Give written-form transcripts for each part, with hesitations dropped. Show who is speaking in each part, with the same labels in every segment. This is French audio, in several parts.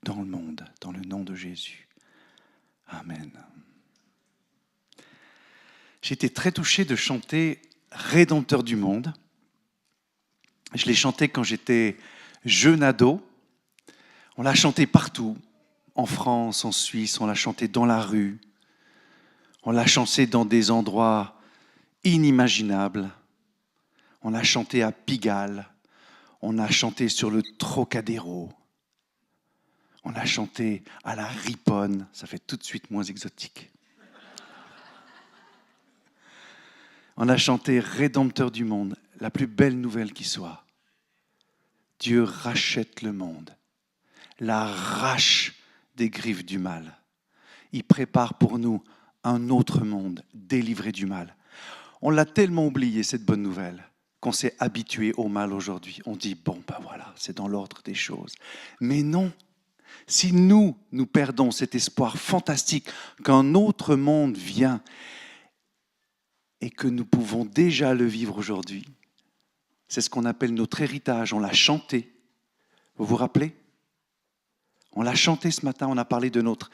Speaker 1: dans le monde, dans le nom de Jésus. Amen. J'ai été très touché de chanter « Rédempteur du monde ». Je l'ai chanté quand j'étais jeune ado. On l'a chanté partout, en France, en Suisse, on l'a chanté dans la rue. On l'a chanté dans des endroits inimaginables. On l'a chanté à Pigalle. On a chanté sur le Trocadéro. On a chanté à la Riponne. Ça fait tout de suite moins exotique. On a chanté « Rédempteur du monde », la plus belle nouvelle qui soit. Dieu rachète le monde, l'arrache des griffes du mal. Il prépare pour nous un autre monde délivré du mal. On l'a tellement oublié, cette bonne nouvelle, qu'on s'est habitué au mal aujourd'hui. On dit, bon, ben voilà, c'est dans l'ordre des choses. Mais non, si nous perdons cet espoir fantastique qu'un autre monde vient et que nous pouvons déjà le vivre aujourd'hui, c'est ce qu'on appelle notre héritage. On l'a chanté. Vous vous rappelez ? On l'a chanté ce matin, on a parlé de notre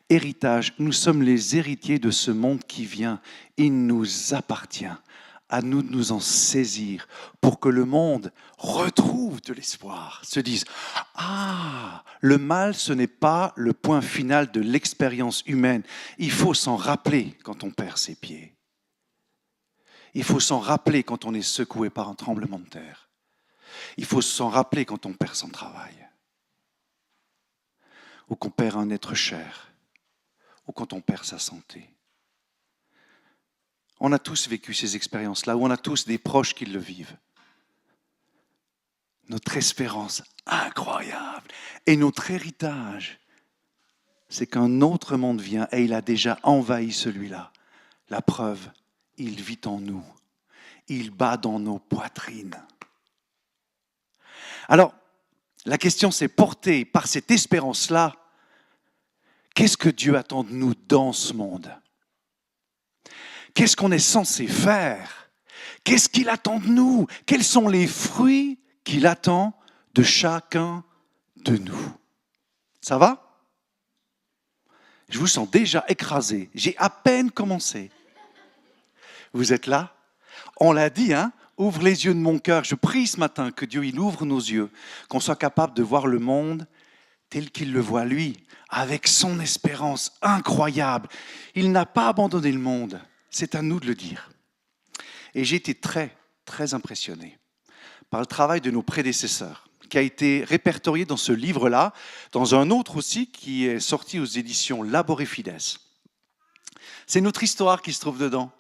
Speaker 1: héritage. Nous sommes les héritiers de ce monde qui vient. Il nous appartient. À nous de nous en saisir pour que le monde retrouve de l'espoir, se dise « Ah, le mal, ce n'est pas le point final de l'expérience humaine. Il faut s'en rappeler quand on perd ses pieds. Il faut s'en rappeler quand on est secoué par un tremblement de terre. Il faut s'en rappeler quand on perd son travail. Ou qu'on perd un être cher. Ou quand on perd sa santé. » On a tous vécu ces expériences-là, ou on a tous des proches qui le vivent. Notre espérance incroyable et notre héritage, c'est qu'un autre monde vient et il a déjà envahi celui-là. La preuve, il vit en nous. Il bat dans nos poitrines. Alors, la question c'est portée par cette espérance-là, qu'est-ce que Dieu attend de nous dans ce monde ? Qu'est-ce qu'on est censé faire ? Qu'est-ce qu'il attend de nous ? Quels sont les fruits qu'il attend de chacun de nous ? Ça va ? Je vous sens déjà écrasé. J'ai à peine commencé. Vous êtes là ? On l'a dit, hein ? Ouvre les yeux de mon cœur. Je prie ce matin que Dieu il ouvre nos yeux, qu'on soit capable de voir le monde tel qu'il le voit lui, avec son espérance incroyable. Il n'a pas abandonné le monde. C'est à nous de le dire. Et j'ai été très, très impressionné par le travail de nos prédécesseurs, qui a été répertorié dans ce livre-là, dans un autre aussi qui est sorti aux éditions Labor et Fides. C'est notre histoire qui se trouve dedans.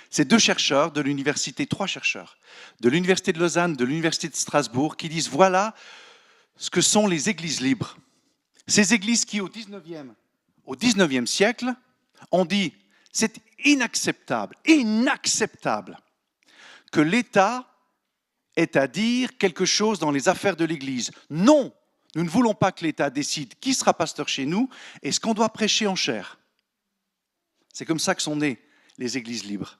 Speaker 1: C'est trois chercheurs de l'université de Lausanne, de l'université de Strasbourg, qui disent voilà ce que sont les églises libres. Ces églises qui, au 19e siècle, ont dit c'est inacceptable que l'État ait à dire quelque chose dans les affaires de l'Église. Non, nous ne voulons pas que l'État décide qui sera pasteur chez nous et ce qu'on doit prêcher en chair. C'est comme ça que sont nées les églises libres,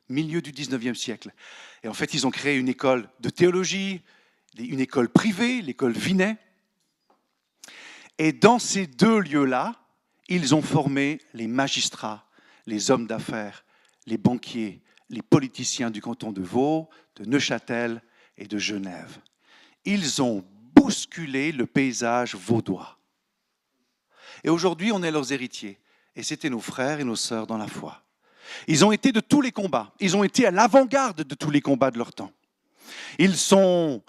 Speaker 1: milieu du 19e siècle. Et en fait, ils ont créé une école de théologie, une école privée, l'école Vinet. Et dans ces deux lieux-là, ils ont formé les magistrats, les hommes d'affaires, les banquiers, les politiciens du canton de Vaud, de Neuchâtel et de Genève. Ils ont bousculé le paysage vaudois. Et aujourd'hui, on est leurs héritiers. Et c'était nos frères et nos sœurs dans la foi. Ils ont été de tous les combats. Ils ont été à l'avant-garde de tous les combats de leur temps. Ils ont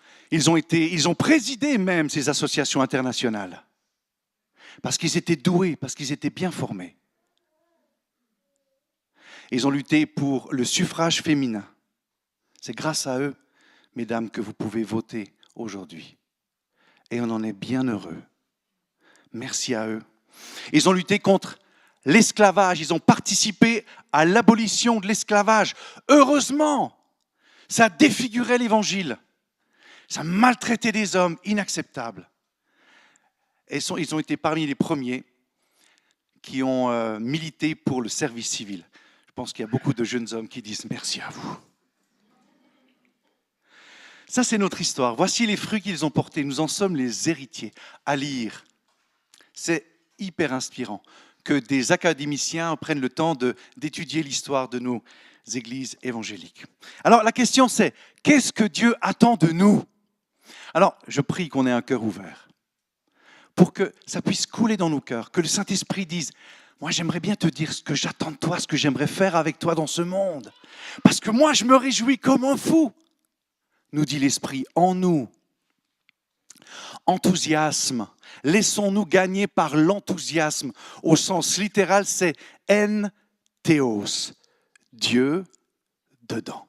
Speaker 1: présidé même ces associations internationales. Parce qu'ils étaient doués, parce qu'ils étaient bien formés. Ils ont lutté pour le suffrage féminin. C'est grâce à eux, mesdames, que vous pouvez voter aujourd'hui. Et on en est bien heureux. Merci à eux. Ils ont lutté contre l'esclavage. Ils ont participé à l'abolition de l'esclavage. Heureusement, ça défigurait l'Évangile. Ça maltraitait des hommes, inacceptable. Et ils ont été parmi les premiers qui ont milité pour le service civil. Je pense qu'il y a beaucoup de jeunes hommes qui disent merci à vous. Ça, c'est notre histoire. Voici les fruits qu'ils ont portés. Nous en sommes les héritiers. À lire C'est hyper inspirant que des académiciens prennent le temps d'étudier l'histoire de nos églises évangéliques. Alors la question c'est, qu'est-ce que Dieu attend de nous? Alors je prie qu'on ait un cœur ouvert pour que ça puisse couler dans nos cœurs, que le Saint-Esprit dise, moi j'aimerais bien te dire ce que j'attends de toi, ce que j'aimerais faire avec toi dans ce monde. Parce que moi je me réjouis comme un fou, nous dit l'Esprit en nous. Enthousiasme. Laissons-nous gagner par l'enthousiasme. Au sens littéral, c'est en théos, Dieu dedans.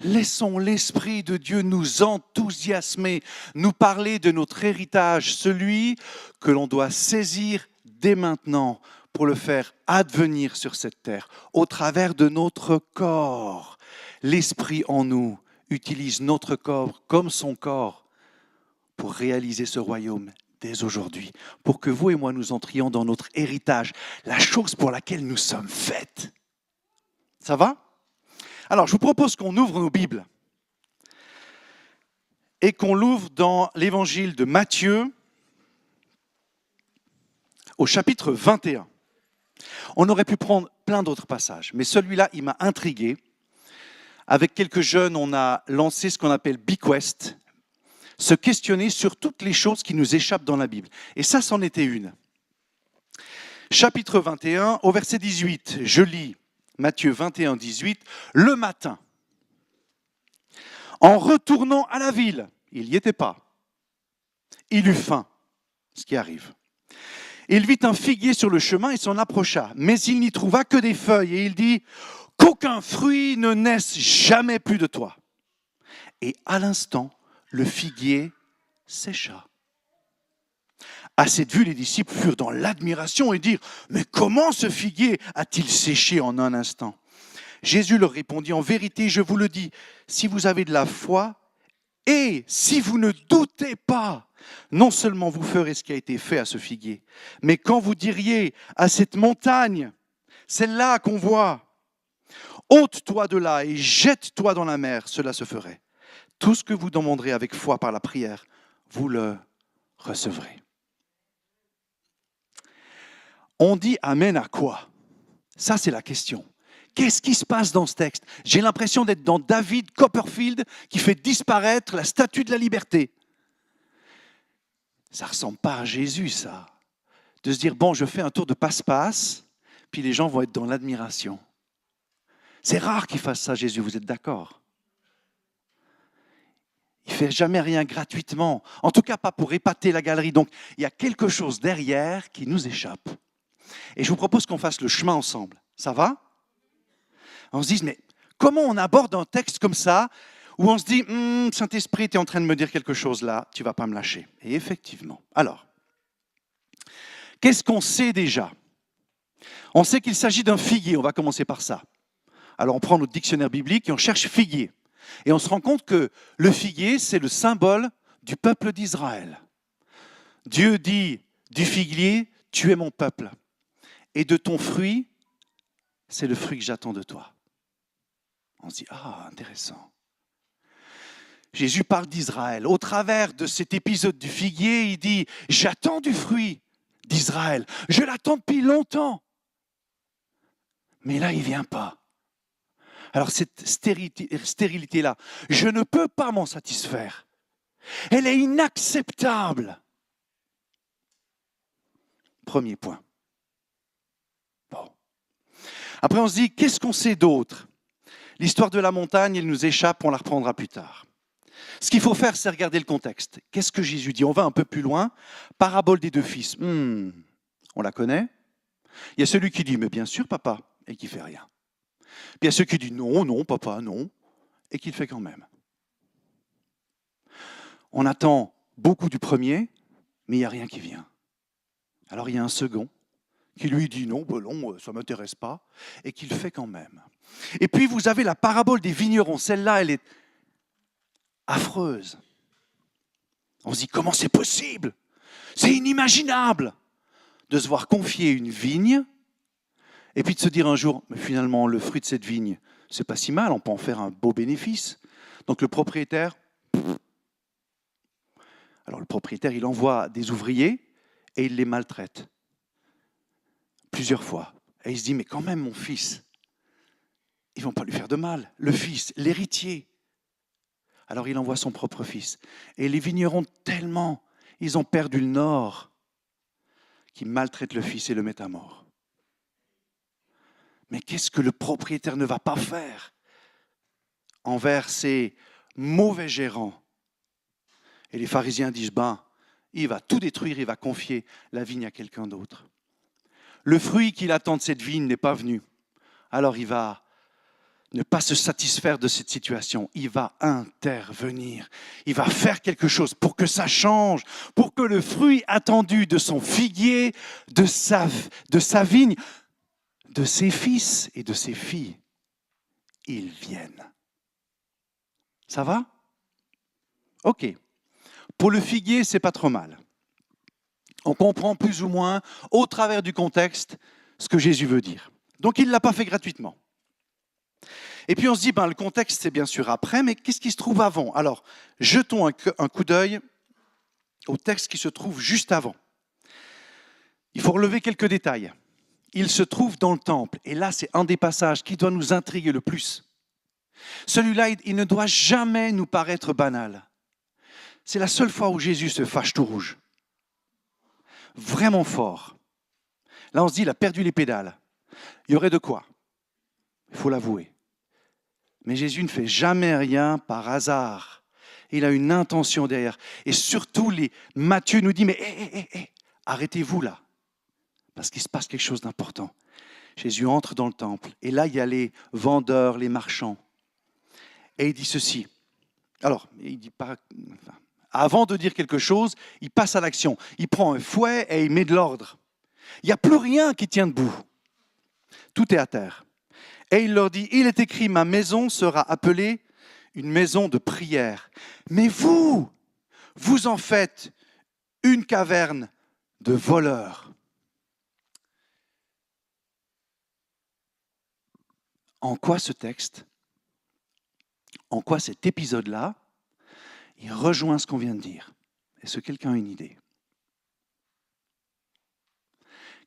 Speaker 1: Laissons l'Esprit de Dieu nous enthousiasmer, nous parler de notre héritage, celui que l'on doit saisir dès maintenant pour le faire advenir sur cette terre, au travers de notre corps. L'Esprit en nous utilise notre corps comme son corps pour réaliser ce royaume dès aujourd'hui, pour que vous et moi nous entrions dans notre héritage, la chose pour laquelle nous sommes faits. Ça va? Alors, je vous propose qu'on ouvre nos Bibles et qu'on l'ouvre dans l'évangile de Matthieu au chapitre 21. On aurait pu prendre plein d'autres passages, mais celui-là, il m'a intrigué. Avec quelques jeunes, on a lancé ce qu'on appelle BeQuest, se questionner sur toutes les choses qui nous échappent dans la Bible. Et ça, c'en était une. Chapitre 21, au verset 18, je lis Matthieu 21, 18. Le matin, en retournant à la ville, il n'y était pas, il eut faim, ce qui arrive. Il vit un figuier sur le chemin et s'en approcha, mais il n'y trouva que des feuilles, et il dit « Qu'aucun fruit ne naisse jamais plus de toi. » Et à l'instant, le figuier sécha. À cette vue, les disciples furent dans l'admiration et dirent « Mais comment ce figuier a-t-il séché en un instant ?» Jésus leur répondit « En vérité, je vous le dis, si vous avez de la foi et si vous ne doutez pas, non seulement vous ferez ce qui a été fait à ce figuier, mais quand vous diriez à cette montagne, celle-là qu'on voit, ôte-toi de là et jette-toi dans la mer, cela se ferait. Tout ce que vous demanderez avec foi par la prière, vous le recevrez. » On dit amen à quoi? Ça, c'est la question. Qu'est-ce qui se passe dans ce texte? J'ai l'impression d'être dans David Copperfield qui fait disparaître la statue de la liberté. Ça ne ressemble pas à Jésus, ça. De se dire, bon, je fais un tour de passe-passe, puis les gens vont être dans l'admiration. C'est rare qu'il fasse ça, Jésus, vous êtes d'accord? Il ne fait jamais rien gratuitement, en tout cas pas pour épater la galerie. Donc, il y a quelque chose derrière qui nous échappe. Et je vous propose qu'on fasse le chemin ensemble. Ça va? On se dit, mais comment on aborde un texte comme ça, où on se dit, Saint-Esprit, tu es en train de me dire quelque chose là, tu ne vas pas me lâcher. Et effectivement. Alors, qu'est-ce qu'on sait déjà? On sait qu'il s'agit d'un figuier, on va commencer par ça. Alors, on prend notre dictionnaire biblique et on cherche figuier. Et on se rend compte que le figuier, c'est le symbole du peuple d'Israël. Dieu dit du figuier, tu es mon peuple. Et de ton fruit, c'est le fruit que j'attends de toi. On se dit, ah, intéressant. Jésus parle d'Israël. Au travers de cet épisode du figuier, il dit, j'attends du fruit d'Israël. Je l'attends depuis longtemps. Mais là, il ne vient pas. Alors cette stérilité-là, je ne peux pas m'en satisfaire. Elle est inacceptable. Premier point. Bon. Après, on se dit, qu'est-ce qu'on sait d'autre? L'histoire de la montagne, elle nous échappe, on la reprendra plus tard. Ce qu'il faut faire, c'est regarder le contexte. Qu'est-ce que Jésus dit? On va un peu plus loin. Parabole des deux fils. On la connaît. Il y a celui qui dit, mais bien sûr, papa, et qui ne fait rien. Puis il y a ceux qui disent non, non, papa, non, et qui le fait quand même. On attend beaucoup du premier, mais il n'y a rien qui vient. Alors il y a un second qui lui dit non, ça ne m'intéresse pas, et qui le fait quand même. Et puis vous avez la parabole des vignerons. Celle-là, elle est affreuse. On se dit comment c'est possible? C'est inimaginable de se voir confier une vigne et puis de se dire un jour, mais finalement, le fruit de cette vigne, c'est pas si mal, on peut en faire un beau bénéfice. Donc le propriétaire, il envoie des ouvriers Et il les maltraite plusieurs fois. Et il se dit, mais quand même, mon fils, ils ne vont pas lui faire de mal. Le fils, l'héritier. Alors il envoie son propre fils. Et les vignerons, tellement, ils ont perdu le nord, qu'ils maltraitent le fils et le mettent à mort. Mais qu'est-ce que le propriétaire ne va pas faire envers ces mauvais gérants? Et les pharisiens disent, il va tout détruire, il va confier la vigne à quelqu'un d'autre. Le fruit qu'il attend de cette vigne n'est pas venu. Alors il va ne pas se satisfaire de cette situation. Il va intervenir. Il va faire quelque chose pour que ça change, pour que le fruit attendu de son figuier, de sa vigne, de ses fils et de ses filles, ils viennent. Ça va? Ok. Pour le figuier, c'est pas trop mal. On comprend plus ou moins, au travers du contexte, ce que Jésus veut dire. Donc il ne l'a pas fait gratuitement. Et puis on se dit, le contexte c'est bien sûr après, mais qu'est-ce qui se trouve avant? Alors, jetons un coup d'œil au texte qui se trouve juste avant. Il faut relever quelques détails. Il se trouve dans le temple, et là c'est un des passages qui doit nous intriguer le plus. Celui-là, il ne doit jamais nous paraître banal. C'est la seule fois où Jésus se fâche tout rouge. Vraiment fort. Là on se dit, il a perdu les pédales. Il y aurait de quoi? Il faut l'avouer. Mais Jésus ne fait jamais rien par hasard. Il a une intention derrière. Et surtout, Matthieu nous dit, mais arrêtez-vous là. Parce qu'il se passe quelque chose d'important. Jésus entre dans le temple. Et là, il y a les vendeurs, les marchands. Et il dit ceci. Alors, il dit pas... Avant de dire quelque chose, il passe à l'action. Il prend un fouet et il met de l'ordre. Il n'y a plus rien qui tient debout. Tout est à terre. Et il leur dit, il est écrit, ma maison sera appelée une maison de prière. Mais vous en faites une caverne de voleurs. En quoi ce texte, en quoi cet épisode-là, il rejoint ce qu'on vient de dire? Est-ce que quelqu'un a une idée?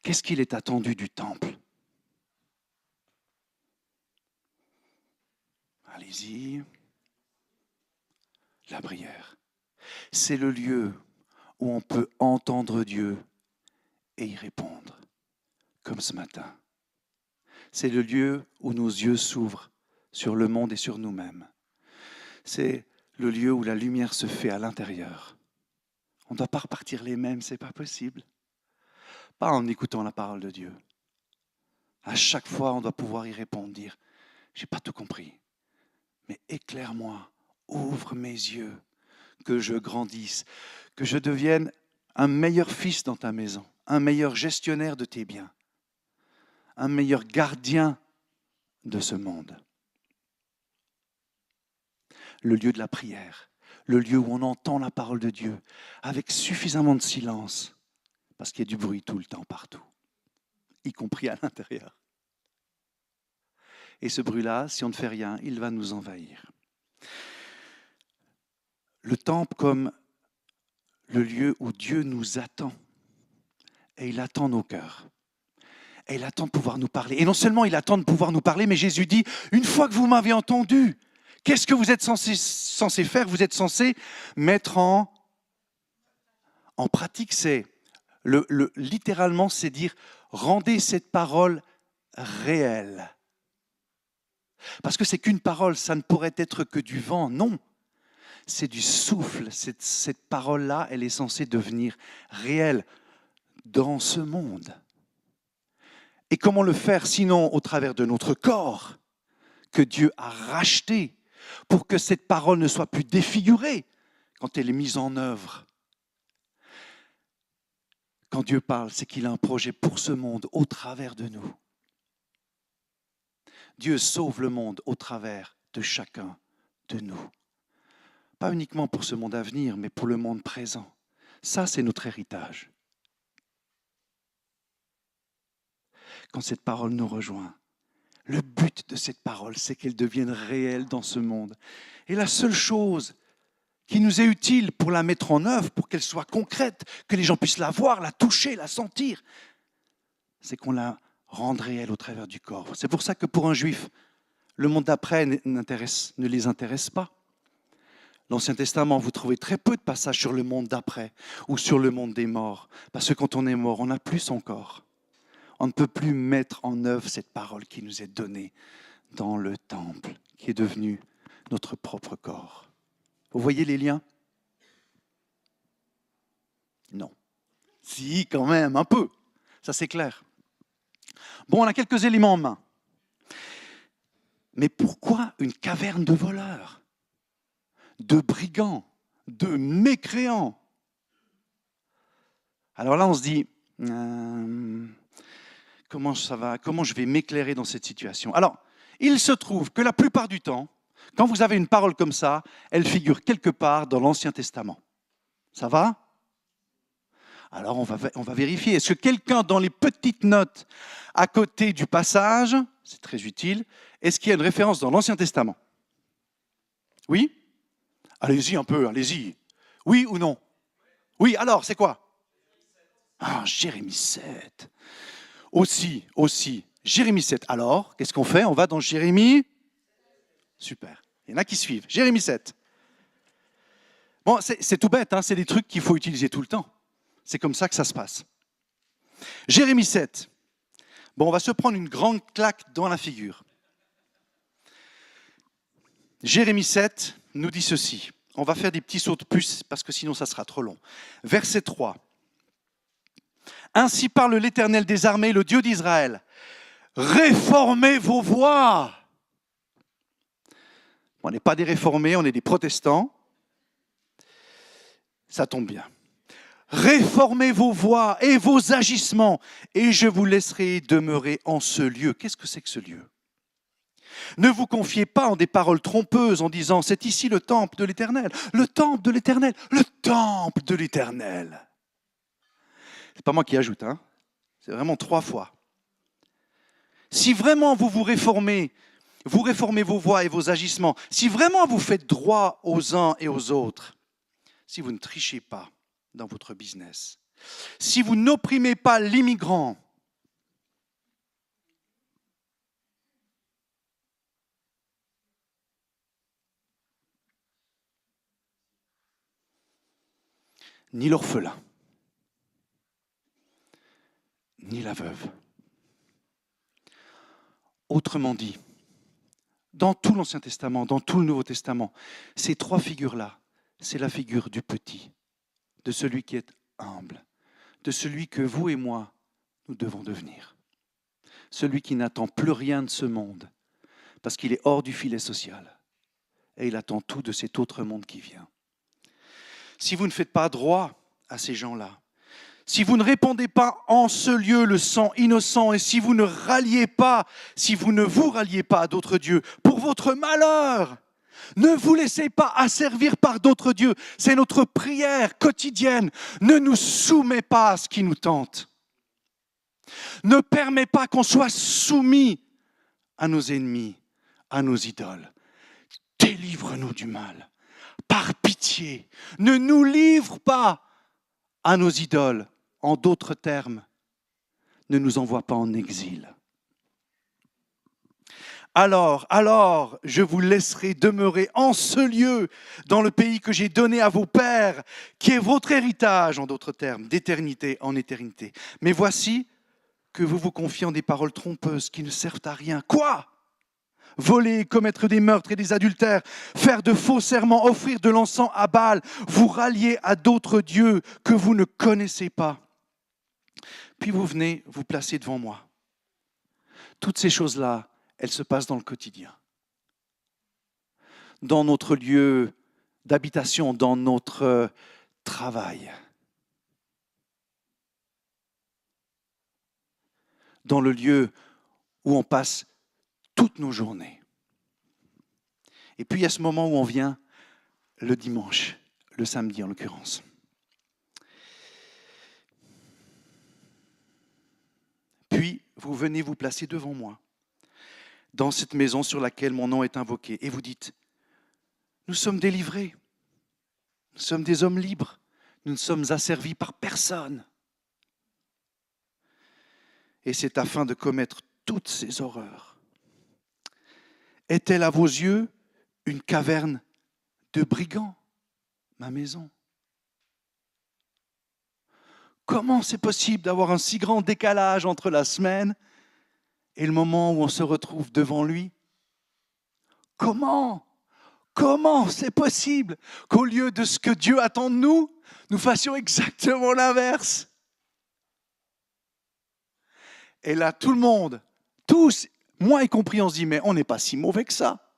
Speaker 1: Qu'est-ce qu'il est attendu du temple? Allez-y. La prière. C'est le lieu où on peut entendre Dieu et y répondre, comme ce matin. C'est le lieu où nos yeux s'ouvrent sur le monde et sur nous-mêmes. C'est le lieu où la lumière se fait à l'intérieur. On ne doit pas repartir les mêmes, ce n'est pas possible. Pas en écoutant la parole de Dieu. À chaque fois, on doit pouvoir y répondre, dire, je n'ai pas tout compris, mais éclaire-moi, ouvre mes yeux, que je grandisse, que je devienne un meilleur fils dans ta maison, un meilleur gestionnaire de tes biens, un meilleur gardien de ce monde. Le lieu de la prière, le lieu où on entend la parole de Dieu avec suffisamment de silence, parce qu'il y a du bruit tout le temps, partout, y compris à l'intérieur. Et ce bruit-là, si on ne fait rien, il va nous envahir. Le temple comme le lieu où Dieu nous attend. Et il attend nos cœurs. Et il attend de pouvoir nous parler. Et non seulement il attend de pouvoir nous parler, mais Jésus dit, une fois que vous m'avez entendu, qu'est-ce que vous êtes censé faire? Vous êtes censé mettre en pratique. C'est littéralement, c'est dire, rendez cette parole réelle. Parce que c'est qu'une parole, ça ne pourrait être que du vent. Non, c'est du souffle. Cette parole-là, elle est censée devenir réelle dans ce monde. Et comment le faire sinon au travers de notre corps que Dieu a racheté pour que cette parole ne soit plus défigurée quand elle est mise en œuvre. Quand Dieu parle, c'est qu'il a un projet pour ce monde au travers de nous. Dieu sauve le monde au travers de chacun de nous. Pas uniquement pour ce monde à venir, mais pour le monde présent. Ça, c'est notre héritage. Quand cette parole nous rejoint, le but de cette parole, c'est qu'elle devienne réelle dans ce monde. Et la seule chose qui nous est utile pour la mettre en œuvre, pour qu'elle soit concrète, que les gens puissent la voir, la toucher, la sentir, c'est qu'on la rende réelle au travers du corps. C'est pour ça que pour un juif, le monde d'après ne les intéresse pas. L'Ancien Testament, vous trouvez très peu de passages sur le monde d'après ou sur le monde des morts, parce que quand on est mort, on n'a plus son corps. On ne peut plus mettre en œuvre cette parole qui nous est donnée dans le temple, qui est devenu notre propre corps. Vous voyez les liens? Non. Si, quand même, un peu. Ça, c'est clair. Bon, on a quelques éléments en main. Mais pourquoi une caverne de voleurs, de brigands, de mécréants? Alors là, on se dit, comment ça va? Comment je vais m'éclairer dans cette situation? Alors, il se trouve que la plupart du temps, quand vous avez une parole comme ça, elle figure quelque part dans l'Ancien Testament. Ça va? Alors, on va vérifier. Est-ce que quelqu'un, dans les petites notes à côté du passage, c'est très utile, est-ce qu'il y a une référence dans l'Ancien Testament? Oui? Allez-y un peu, allez-y. Oui ou non? Oui, alors, c'est quoi? Ah, Jérémie 7. Aussi. Jérémie 7. Alors, qu'est-ce qu'on fait? On va dans Jérémie. Super. Il y en a qui suivent. Jérémie 7. Bon, c'est tout bête, hein, c'est des trucs qu'il faut utiliser tout le temps. C'est comme ça que ça se passe. Jérémie 7. Bon, on va se prendre une grande claque dans la figure. Jérémie 7 nous dit ceci. On va faire des petits sauts de puce parce que sinon ça sera trop long. Verset 3. Ainsi parle l'Éternel des armées, le Dieu d'Israël. Réformez vos voies. On n'est pas des réformés, on est des protestants. Ça tombe bien. Réformez vos voies et vos agissements, et je vous laisserai demeurer en ce lieu. Qu'est-ce que c'est que ce lieu? Ne vous confiez pas en des paroles trompeuses en disant « c'est ici le temple de l'Éternel, le temple de l'Éternel, le temple de l'Éternel ». C'est pas moi qui ajoute, hein. C'est vraiment 3 fois. Si vraiment vous réformez vos voies et vos agissements, si vraiment vous faites droit aux uns et aux autres, si vous ne trichez pas dans votre business, si vous n'opprimez pas l'immigrant, ni l'orphelin, ni la veuve. Autrement dit, dans tout l'Ancien Testament, dans tout le Nouveau Testament, ces 3 figures-là, c'est la figure du petit, de celui qui est humble, de celui que vous et moi, nous devons devenir. Celui qui n'attend plus rien de ce monde, parce qu'il est hors du filet social, et il attend tout de cet autre monde qui vient. Si vous ne faites pas droit à ces gens-là, si vous ne répandez pas en ce lieu le sang innocent, et si vous ne vous ralliez pas à d'autres dieux, pour votre malheur, ne vous laissez pas asservir par d'autres dieux. C'est notre prière quotidienne. Ne nous soumets pas à ce qui nous tente. Ne permets pas qu'on soit soumis à nos ennemis, à nos idoles. Délivre-nous du mal. Par pitié, ne nous livre pas à nos idoles. En d'autres termes, ne nous envoie pas en exil. Alors, je vous laisserai demeurer en ce lieu, dans le pays que j'ai donné à vos pères, qui est votre héritage, en d'autres termes, d'éternité en éternité. Mais voici que vous vous confiez en des paroles trompeuses qui ne servent à rien. Quoi? Voler, commettre des meurtres et des adultères, faire de faux serments, offrir de l'encens à Baal, vous rallier à d'autres dieux que vous ne connaissez pas. Puis vous venez vous placer devant moi. Toutes ces choses-là, elles se passent dans le quotidien. Dans notre lieu d'habitation, dans notre travail. Dans le lieu où on passe toutes nos journées. Et puis il y a ce moment où on vient le dimanche, le samedi en l'occurrence. Puis vous venez vous placer devant moi, dans cette maison sur laquelle mon nom est invoqué, et vous dites, nous sommes délivrés. Nous sommes des hommes libres. Nous ne sommes asservis par personne. Et c'est afin de commettre toutes ces horreurs. Est-elle à vos yeux une caverne de brigands, ma maison? Comment c'est possible d'avoir un si grand décalage entre la semaine et le moment où on se retrouve devant lui? Comment c'est possible qu'au lieu de ce que Dieu attend de nous, nous fassions exactement l'inverse? Et là, tout le monde, tous, moi y compris, on se dit, mais on n'est pas si mauvais que ça.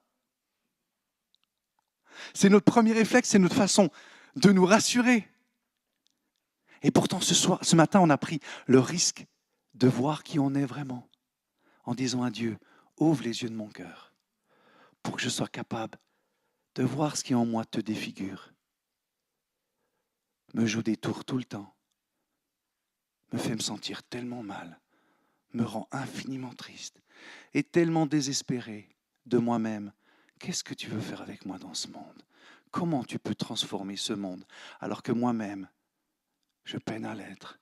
Speaker 1: C'est notre premier réflexe, c'est notre façon de nous rassurer. Et pourtant, ce matin, on a pris le risque de voir qui on est vraiment, en disant à Dieu, ouvre les yeux de mon cœur, pour que je sois capable de voir ce qui en moi te défigure, me joue des tours tout le temps, me fait me sentir tellement mal, me rend infiniment triste et tellement désespéré de moi-même. Qu'est-ce que tu veux faire avec moi dans ce monde? Comment tu peux transformer ce monde alors que moi-même, je peine à l'être?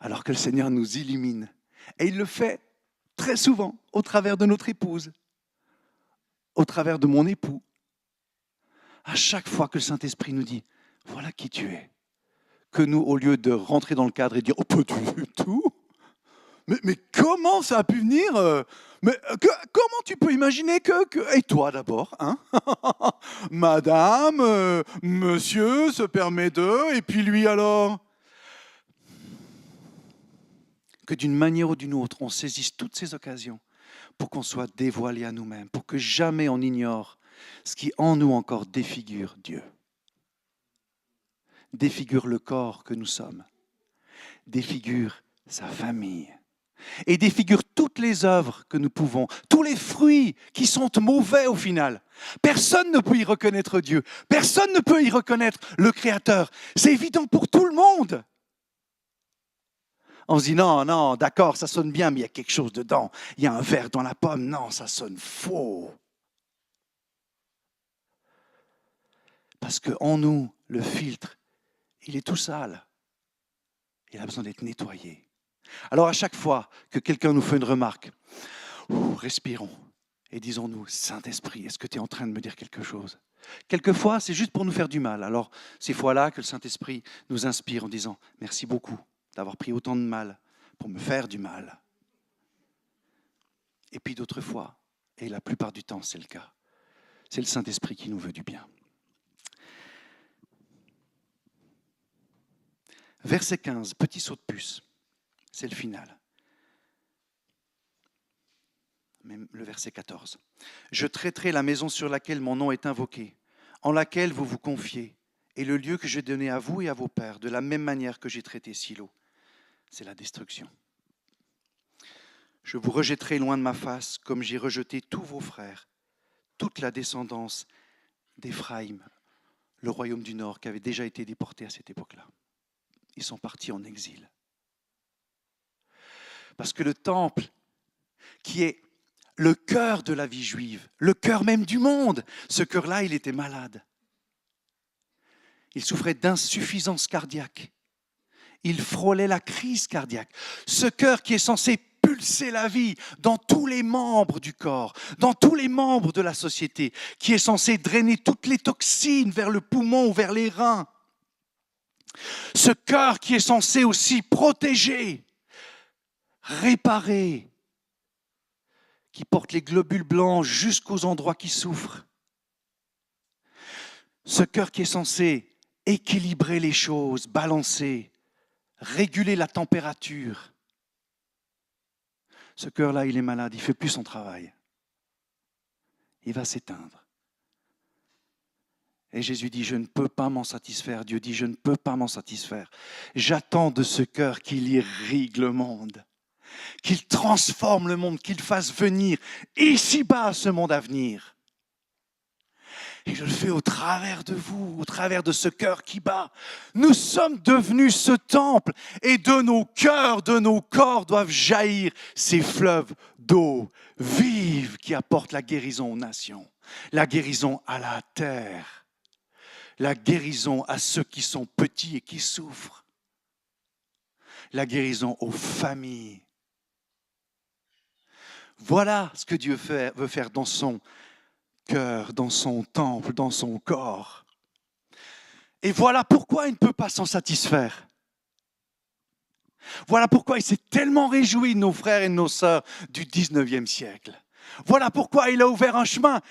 Speaker 1: Alors que le Seigneur nous illumine. Et il le fait très souvent au travers de notre épouse, au travers de mon époux. À chaque fois que le Saint-Esprit nous dit, voilà qui tu es. Que nous, au lieu de rentrer dans le cadre et dire, oh, pas du tout. Mais comment ça a pu venir comment tu peux imaginer que... Et toi d'abord, hein? Madame, monsieur se permet de... Et puis lui alors? Que d'une manière ou d'une autre, on saisisse toutes ces occasions pour qu'on soit dévoilé à nous-mêmes, pour que jamais on ignore ce qui en nous encore défigure Dieu. Défigure le corps que nous sommes, défigure sa famille et défigure toutes les œuvres que nous pouvons, tous les fruits qui sont mauvais au final. Personne ne peut y reconnaître Dieu, personne ne peut y reconnaître le Créateur. C'est évident pour tout le monde. On se dit non, d'accord, ça sonne bien, mais il y a quelque chose dedans. Il y a un verre dans la pomme, non, ça sonne faux. Parce qu'en nous, le filtre, il est tout sale. Il a besoin d'être nettoyé. Alors à chaque fois que quelqu'un nous fait une remarque, respirons et disons-nous, Saint-Esprit, est-ce que tu es en train de me dire quelque chose? Quelquefois, c'est juste pour nous faire du mal. Alors, ces fois-là que le Saint-Esprit nous inspire en disant, merci beaucoup d'avoir pris autant de mal pour me faire du mal. Et puis d'autres fois, et la plupart du temps c'est le cas, c'est le Saint-Esprit qui nous veut du bien. Verset 15, petit saut de puce, c'est le final. Même le verset 14. Je traiterai la maison sur laquelle mon nom est invoqué, en laquelle vous vous confiez, et le lieu que j'ai donné à vous et à vos pères, de la même manière que j'ai traité Silo. C'est la destruction. Je vous rejetterai loin de ma face, comme j'ai rejeté tous vos frères, toute la descendance d'Éphraïm, le royaume du Nord, qui avait déjà été déporté à cette époque-là. Ils sont partis en exil. Parce que le temple, qui est le cœur de la vie juive, le cœur même du monde, ce cœur-là, il était malade. Il souffrait d'insuffisance cardiaque. Il frôlait la crise cardiaque. Ce cœur qui est censé pulser la vie dans tous les membres du corps, dans tous les membres de la société, qui est censé drainer toutes les toxines vers le poumon ou vers les reins. Ce cœur qui est censé aussi protéger, réparer, qui porte les globules blancs jusqu'aux endroits qui souffrent. Ce cœur qui est censé équilibrer les choses, balancer, réguler la température. Ce cœur-là, il est malade, il ne fait plus son travail. Il va s'éteindre. Et Jésus dit, je ne peux pas m'en satisfaire. Dieu dit, je ne peux pas m'en satisfaire. J'attends de ce cœur qu'il irrigue le monde, qu'il transforme le monde, qu'il fasse venir ici-bas ce monde à venir. Et je le fais au travers de vous, au travers de ce cœur qui bat. Nous sommes devenus ce temple et de nos cœurs, de nos corps doivent jaillir ces fleuves d'eau vive qui apportent la guérison aux nations. la guérison à la terre, la guérison à ceux qui sont petits et qui souffrent, la guérison aux familles. Voilà ce que Dieu veut faire dans son cœur, dans son temple, dans son corps. Et voilà pourquoi il ne peut pas s'en satisfaire. Voilà pourquoi il s'est tellement réjoui de nos frères et de nos sœurs du 19e siècle. Voilà pourquoi il a ouvert un chemin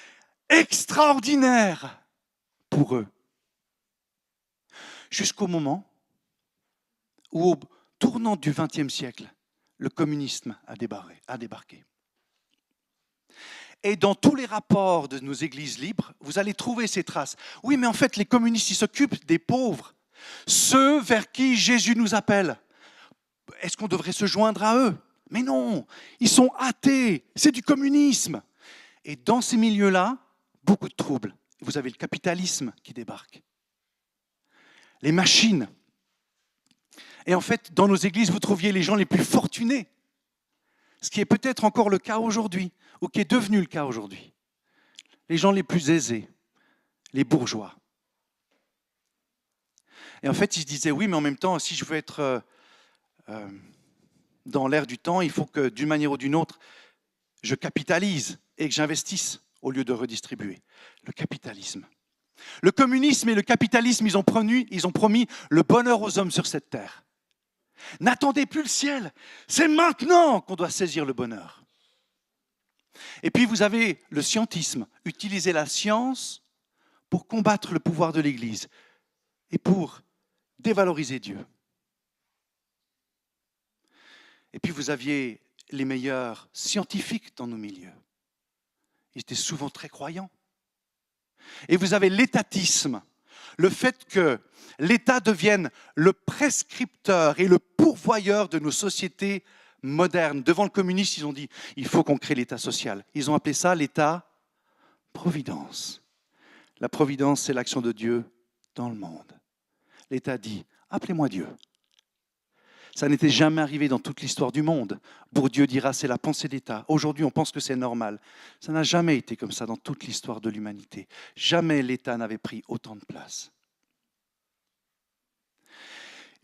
Speaker 1: extraordinaire pour eux. Jusqu'au moment où, au tournant du 20e siècle, le communisme a débarqué. Et dans tous les rapports de nos églises libres, vous allez trouver ces traces. Oui, mais en fait, les communistes, ils s'occupent des pauvres, ceux vers qui Jésus nous appelle. Est-ce qu'on devrait se joindre à eux? Mais non, ils sont athées, c'est du communisme. Et dans ces milieux-là, beaucoup de troubles. Vous avez le capitalisme qui débarque, les machines. Et en fait, dans nos églises, vous trouviez les gens les plus fortunés, ce qui est peut-être encore le cas aujourd'hui, ou qui est devenu le cas aujourd'hui. Les gens les plus aisés, les bourgeois. Et en fait, ils se disaient, oui, mais en même temps, si je veux être dans l'air du temps, il faut que d'une manière ou d'une autre, je capitalise et que j'investisse au lieu de redistribuer. Le capitalisme. Le communisme et le capitalisme, ils ont promis le bonheur aux hommes sur cette terre. N'attendez plus le ciel, c'est maintenant qu'on doit saisir le bonheur. Et puis vous avez le scientisme, utiliser la science pour combattre le pouvoir de l'Église et pour dévaloriser Dieu. Et puis vous aviez les meilleurs scientifiques dans nos milieux. Ils étaient souvent très croyants. Et vous avez l'étatisme, le fait que l'État devienne le prescripteur et le pourvoyeur de nos sociétés modernes. Devant le communisme, ils ont dit il faut qu'on crée l'État social. Ils ont appelé ça l'État-providence. La providence, c'est l'action de Dieu dans le monde. L'État dit appelez-moi Dieu. Ça n'était jamais arrivé dans toute l'histoire du monde. Bourdieu dira c'est la pensée d'État. Aujourd'hui, on pense que c'est normal. Ça n'a jamais été comme ça dans toute l'histoire de l'humanité. Jamais l'État n'avait pris autant de place.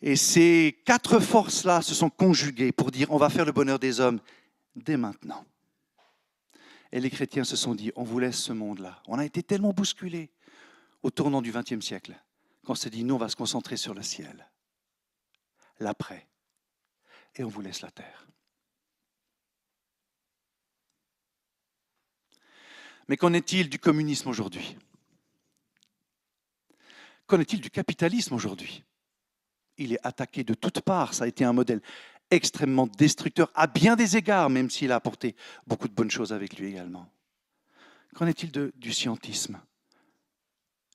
Speaker 1: Et ces quatre forces-là se sont conjuguées pour dire on va faire le bonheur des hommes dès maintenant. Et les chrétiens se sont dit on vous laisse ce monde-là. On a été tellement bousculés au tournant du XXe siècle qu'on s'est dit nous on va se concentrer sur le ciel, l'après. Et on vous laisse la terre. Mais qu'en est-il du communisme aujourd'hui? Qu'en est-il du capitalisme aujourd'hui? Il est attaqué de toutes parts. Ça a été un modèle extrêmement destructeur à bien des égards, même s'il a apporté beaucoup de bonnes choses avec lui également. Qu'en est-il du scientisme?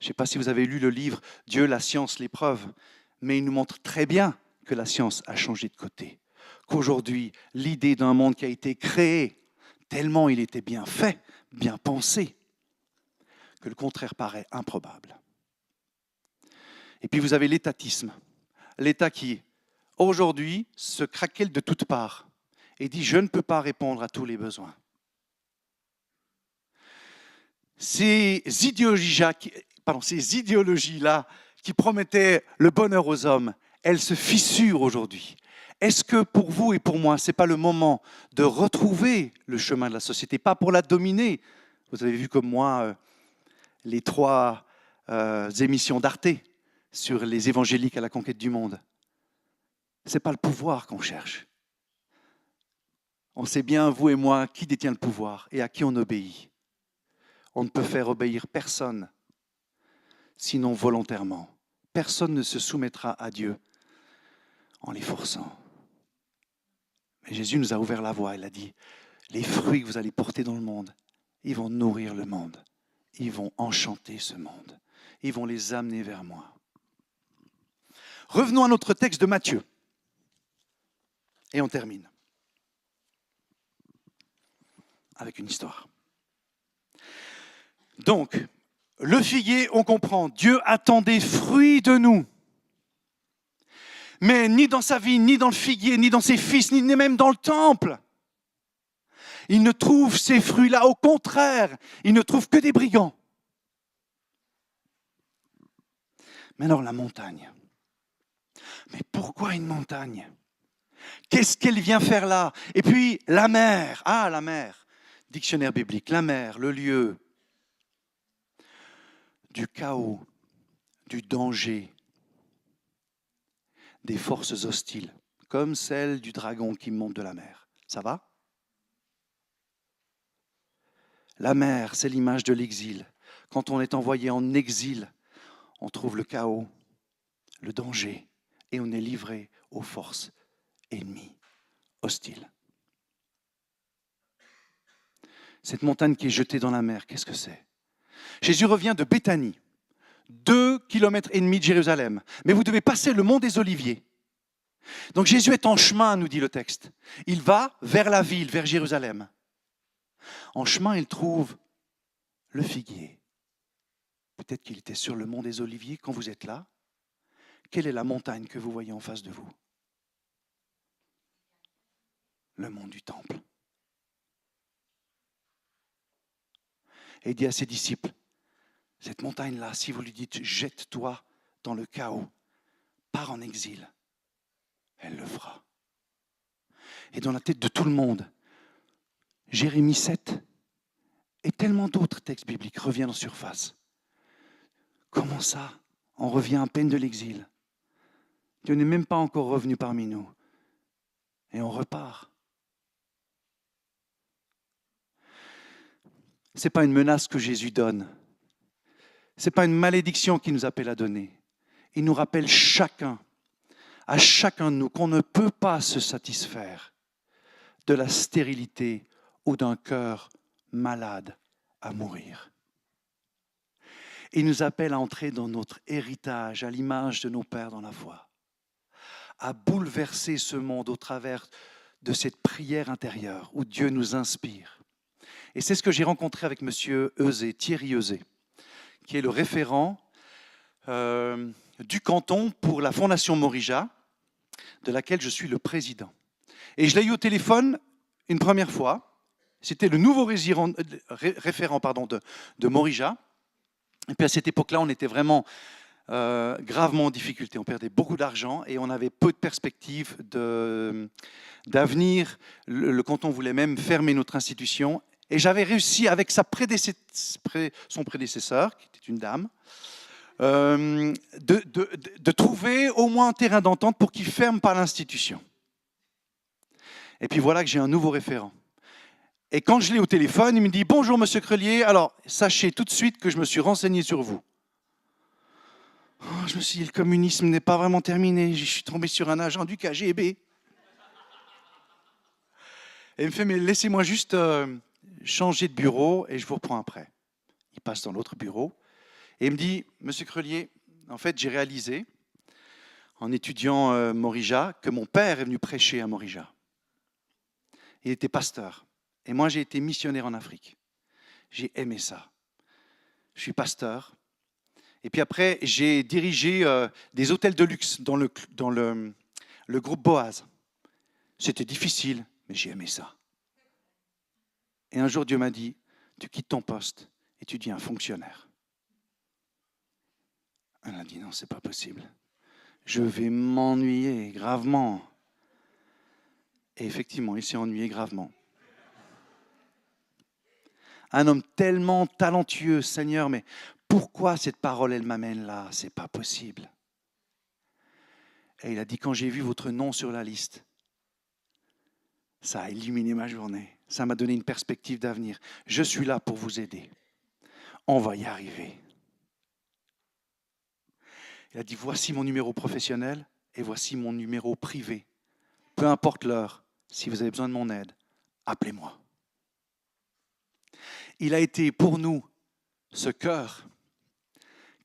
Speaker 1: Je ne sais pas si vous avez lu le livre « Dieu, la science, l'épreuve », mais il nous montre très bien que la science a changé de côté. Qu'aujourd'hui, l'idée d'un monde qui a été créé, tellement il était bien fait, bien pensé, que le contraire paraît improbable. Et puis vous avez l'étatisme. L'État qui, aujourd'hui, se craquelle de toutes parts et dit « je ne peux pas répondre à tous les besoins ». Ces idéologies-là qui promettaient le bonheur aux hommes, elles se fissurent aujourd'hui. Est-ce que pour vous et pour moi, ce n'est pas le moment de retrouver le chemin de la société, pas pour la dominer? Vous avez vu comme moi les 3 émissions d'Arte sur les évangéliques à la conquête du monde. Ce n'est pas le pouvoir qu'on cherche. On sait bien, vous et moi, qui détient le pouvoir et à qui on obéit. On ne peut faire obéir personne, sinon volontairement. Personne ne se soumettra à Dieu en les forçant. Mais Jésus nous a ouvert la voie. Il a dit, les fruits que vous allez porter dans le monde, ils vont nourrir le monde. Ils vont enchanter ce monde. Ils vont les amener vers moi. Revenons à notre texte de Matthieu. Et on termine avec une histoire. Donc, le figuier, on comprend, Dieu attend des fruits de nous. Mais ni dans sa vie, ni dans le figuier, ni dans ses fils, ni même dans le temple, Il ne trouve ces fruits-là, au contraire, il ne trouve que des brigands. Mais alors la montagne. Mais pourquoi une montagne? Qu'est-ce qu'elle vient faire là? Et puis la mer. Ah, la mer. Dictionnaire biblique. La mer, le lieu du chaos, du danger, des forces hostiles, comme celle du dragon qui monte de la mer. Ça va? La mer, c'est l'image de l'exil. Quand on est envoyé en exil, on trouve le chaos, le danger, et on est livré aux forces ennemies, hostiles. Cette montagne qui est jetée dans la mer, qu'est-ce que c'est? Jésus revient de Béthanie, 2,5 km de Jérusalem. Mais vous devez passer le mont des Oliviers. Donc Jésus est en chemin, nous dit le texte. Il va vers la ville, vers Jérusalem. En chemin, il trouve le figuier. Peut-être qu'il était sur le mont des Oliviers quand vous êtes là. Quelle est la montagne que vous voyez en face de vous? Le mont du Temple. Et il dit à ses disciples, cette montagne-là, si vous lui dites, jette-toi dans le chaos, pars en exil, elle le fera. Et dans la tête de tout le monde, Jérémie 7 et tellement d'autres textes bibliques reviennent en surface. Comment ça? On revient à peine de l'exil. Dieu n'est même pas encore revenu parmi nous. Et on repart. Ce n'est pas une menace que Jésus donne. Ce n'est pas une malédiction qu'il nous appelle à donner. Il nous rappelle à chacun de nous, qu'on ne peut pas se satisfaire de la stérilité ou d'un cœur malade à mourir. Il nous appelle à entrer dans notre héritage, à l'image de nos pères dans la foi, à bouleverser ce monde au travers de cette prière intérieure où Dieu nous inspire. Et c'est ce que j'ai rencontré avec M. Euzé, Thierry Euzé, qui est le référent du canton pour la Fondation Morija, de laquelle je suis le président. Et je l'ai eu au téléphone une première fois. C'était le nouveau référent de Morija. Et puis à cette époque-là, on était vraiment gravement en difficulté. On perdait beaucoup d'argent et on avait peu de perspectives d'avenir. Le canton voulait même fermer notre institution. Et j'avais réussi avec son prédécesseur, qui était une dame, de trouver au moins un terrain d'entente pour qu'il ferme pas l'institution. Et puis voilà que j'ai un nouveau référent. Et quand je l'ai au téléphone, il me dit « Bonjour, Monsieur Crelier, alors sachez tout de suite que je me suis renseigné sur vous. » Je me suis dit, le communisme n'est pas vraiment terminé. Je suis tombé sur un agent du KGB. Et il me fait « Mais laissez-moi juste changer de bureau et je vous reprends après. » Il passe dans l'autre bureau et il me dit « Monsieur Crelier, en fait, j'ai réalisé, en étudiant Morija, que mon père est venu prêcher à Morija. Il était pasteur. Et moi, j'ai été missionnaire en Afrique. J'ai aimé ça. Je suis pasteur. Et puis après, j'ai dirigé des hôtels de luxe dans le groupe Boaz. C'était difficile, mais j'ai aimé ça. Et un jour, Dieu m'a dit, tu quittes ton poste et tu deviens fonctionnaire. Elle a dit, non, c'est pas possible. Je vais m'ennuyer gravement. Et effectivement, il s'est ennuyé gravement. Un homme tellement talentueux, Seigneur, mais pourquoi cette parole, elle m'amène là? C'est pas possible. Et il a dit, quand j'ai vu votre nom sur la liste, ça a illuminé ma journée. Ça m'a donné une perspective d'avenir. Je suis là pour vous aider. On va y arriver. Il a dit, voici mon numéro professionnel et voici mon numéro privé. Peu importe l'heure, si vous avez besoin de mon aide, appelez-moi. Il a été pour nous ce cœur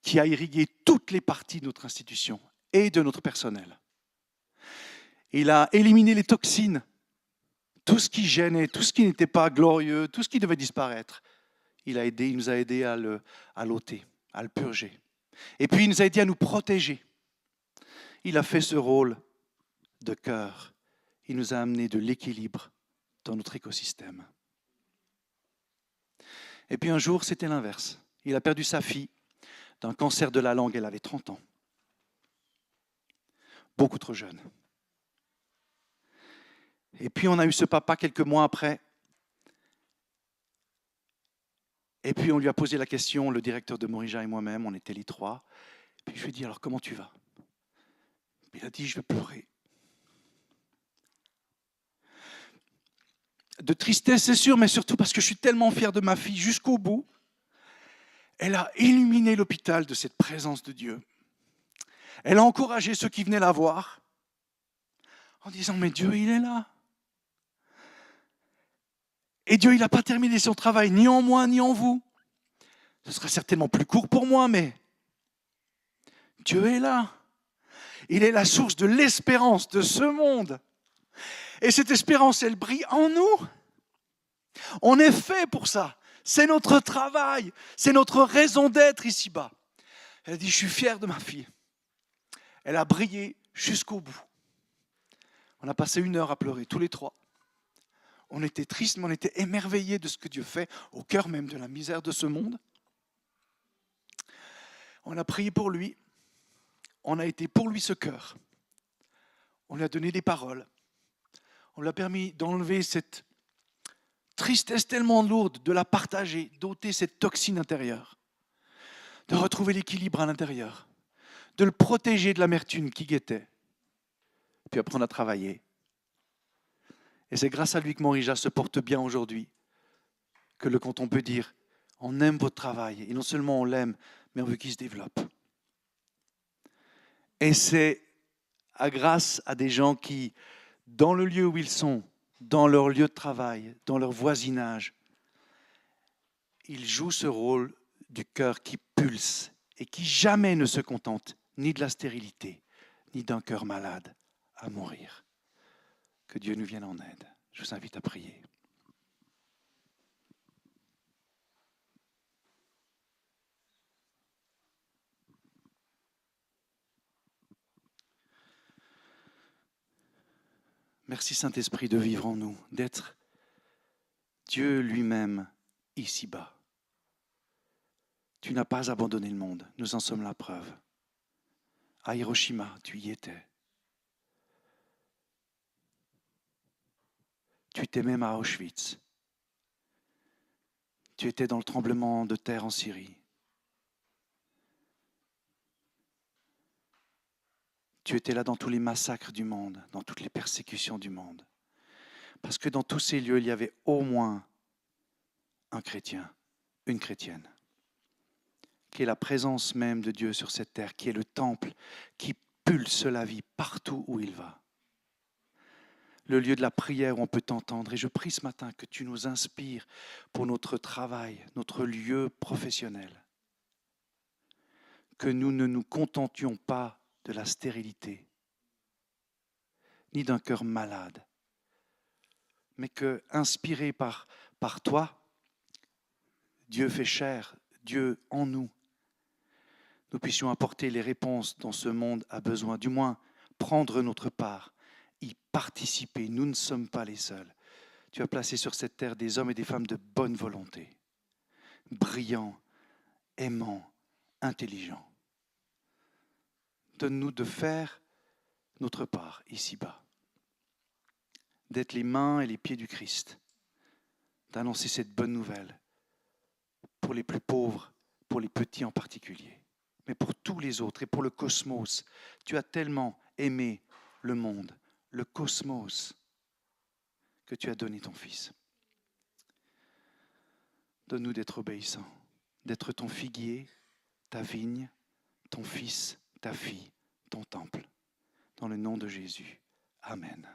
Speaker 1: qui a irrigué toutes les parties de notre institution et de notre personnel. Il a éliminé les toxines, tout ce qui gênait, tout ce qui n'était pas glorieux, tout ce qui devait disparaître. Il nous a aidés à l'ôter, à le purger. Et puis il nous a aidés à nous protéger. Il a fait ce rôle de cœur. Il nous a amené de l'équilibre dans notre écosystème. Et puis un jour, c'était l'inverse. Il a perdu sa fille d'un cancer de la langue, elle avait 30 ans. Beaucoup trop jeune. Et puis on a eu ce papa quelques mois après. Et puis on lui a posé la question, le directeur de Morija et moi-même, on était les trois. Puis je lui ai dit, alors comment tu vas? Il a dit, je vais pleurer. De tristesse, c'est sûr, mais surtout parce que je suis tellement fier de ma fille jusqu'au bout. Elle a illuminé l'hôpital de cette présence de Dieu. Elle a encouragé ceux qui venaient la voir en disant, mais Dieu, il est là. Et Dieu, il n'a pas terminé son travail, ni en moi, ni en vous. Ce sera certainement plus court pour moi, mais Dieu est là. Il est la source de l'espérance de ce monde. Et cette espérance, elle brille en nous. On est fait pour ça. C'est notre travail. C'est notre raison d'être ici-bas. Elle a dit, je suis fier de ma fille. Elle a brillé jusqu'au bout. On a passé 1 heure à pleurer, tous les trois. On était tristes, mais on était émerveillés de ce que Dieu fait au cœur même de la misère de ce monde. On a prié pour lui. On a été pour lui ce cœur. On lui a donné des paroles. On lui a permis d'enlever cette tristesse tellement lourde, de la partager, d'ôter cette toxine intérieure, de retrouver l'équilibre à l'intérieur, de le protéger de l'amertume qui guettait. Puis après, on a travaillé. Et c'est grâce à lui que Morija se porte bien aujourd'hui, que le canton peut dire, on aime votre travail. Et non seulement on l'aime, mais on veut qu'il se développe. Et c'est grâce à des gens qui, dans le lieu où ils sont, dans leur lieu de travail, dans leur voisinage, ils jouent ce rôle du cœur qui pulse et qui jamais ne se contente ni de la stérilité, ni d'un cœur malade à mourir. Que Dieu nous vienne en aide. Je vous invite à prier. Merci Saint-Esprit de vivre en nous, d'être Dieu lui-même ici-bas. Tu n'as pas abandonné le monde, nous en sommes la preuve. À Hiroshima, tu y étais. Tu étais même à Auschwitz. Tu étais dans le tremblement de terre en Syrie. Tu étais là dans tous les massacres du monde, dans toutes les persécutions du monde. Parce que dans tous ces lieux, il y avait au moins un chrétien, une chrétienne, qui est la présence même de Dieu sur cette terre, qui est le temple, qui pulse la vie partout où il va. Le lieu de la prière où on peut t'entendre. Et je prie ce matin que tu nous inspires pour notre travail, notre lieu professionnel. Que nous ne nous contentions pas de la stérilité, ni d'un cœur malade, mais que, inspiré par toi, Dieu fait chair, Dieu en nous, nous puissions apporter les réponses dont ce monde a besoin, du moins prendre notre part, y participer. Nous ne sommes pas les seuls. Tu as placé sur cette terre des hommes et des femmes de bonne volonté, brillants, aimants, intelligents. Donne-nous de faire notre part ici-bas, d'être les mains et les pieds du Christ, d'annoncer cette bonne nouvelle pour les plus pauvres, pour les petits en particulier, mais pour tous les autres et pour le cosmos. Tu as tellement aimé le monde, le cosmos, que tu as donné ton Fils. Donne-nous d'être obéissants, d'être ton figuier, ta vigne, ton fils, ta fille, ton temple. Dans le nom de Jésus. Amen.